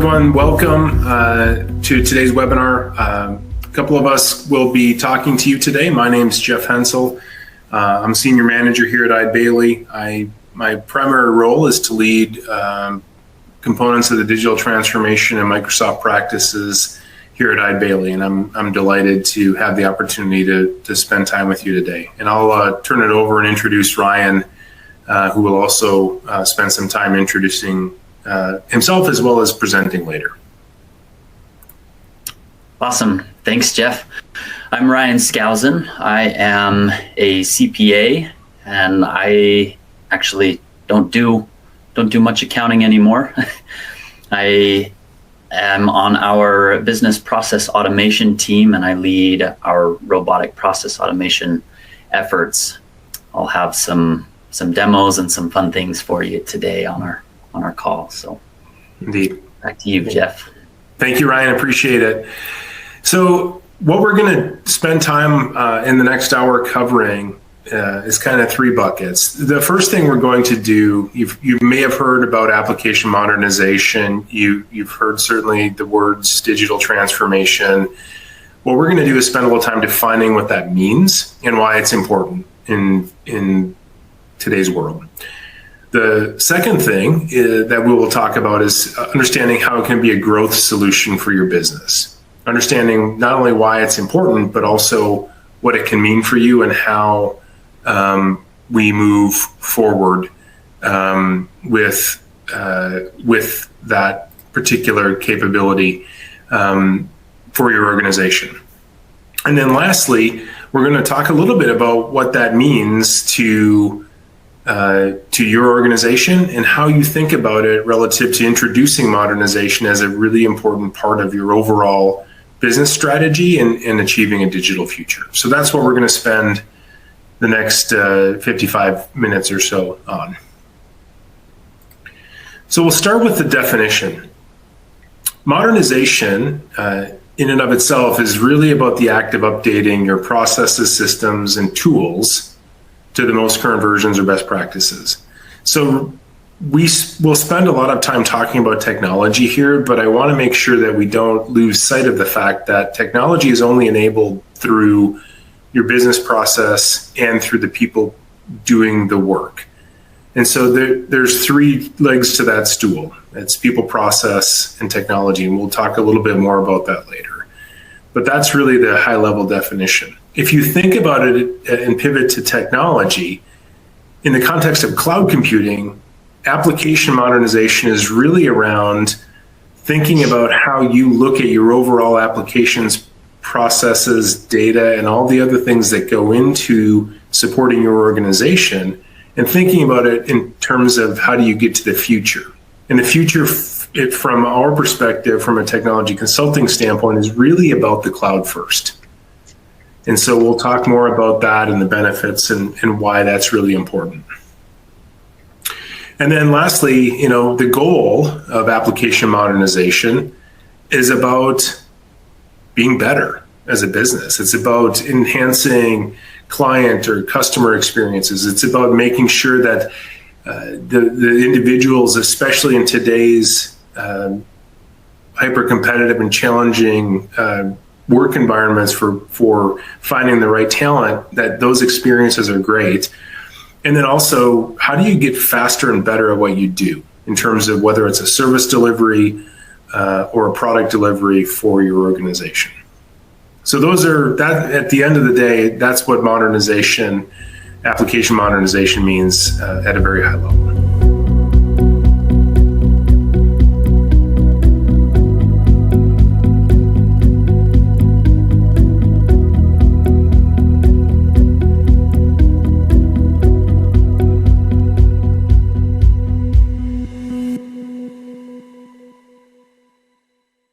everyone. Welcome to today's webinar. A couple of us will be talking to you today. My name is Jeff Hensel. I'm Senior Manager here at Eide Bailey. My primary role is to lead components of the digital transformation and Microsoft practices here at Eide Bailey, and I'm delighted to have the opportunity to spend time with you today. And I'll turn it over and introduce Ryan, who will also spend some time introducing himself as well as presenting later. Awesome. Thanks, Jeff. I'm Ryan Skousen. I am a CPA, and I actually don't do much accounting anymore. I am on our business process automation team, and I lead our robotic process automation efforts. I'll have some demos and some fun things for you today on our call. So indeed, back to you, Jeff. Thank you, Ryan. Appreciate it. So what we're going to spend time in the next hour covering is kind of three buckets. The first thing we're going to do, you may have heard about application modernization. You've heard certainly the words digital transformation. What we're going to do is spend a little time defining what that means and why it's important in today's world. The second thing that we will talk about is understanding how it can be a growth solution for your business. Understanding not only why it's important, but also what it can mean for you and how we move forward with that particular capability for your organization. And then lastly, we're going to talk a little bit about what that means to your organization and how you think about it relative to introducing modernization as a really important part of your overall business strategy and achieving a digital future. So that's what we're going to spend the next 55 minutes or so on. So we'll start with the definition. Modernization in and of itself is really about the act of updating your processes, systems, and tools to the most current versions or best practices. So we will spend a lot of time talking about technology here, but I want to make sure that we don't lose sight of the fact that technology is only enabled through your business process and through the people doing the work. And so there's three legs to that stool. It's people, process, and technology, and we'll talk a little bit more about that later. But that's really the high level definition. If you think about it and pivot to technology, in the context of cloud computing, application modernization is really around thinking about how you look at your overall applications, processes, data, and all the other things that go into supporting your organization, and thinking about it in terms of how do you get to the future. And the future, from our perspective, from a technology consulting standpoint, is really about the cloud first. And so we'll talk more about that and the benefits and why that's really important. And then lastly, the goal of application modernization is about being better as a business. It's about enhancing client or customer experiences. It's about making sure that the individuals, especially in today's hyper-competitive and challenging work environments for finding the right talent, that those experiences are great. And then also, how do you get faster and better at what you do in terms of whether it's a service delivery or a product delivery for your organization? So that at the end of the day, that's what modernization, application modernization means at a very high level.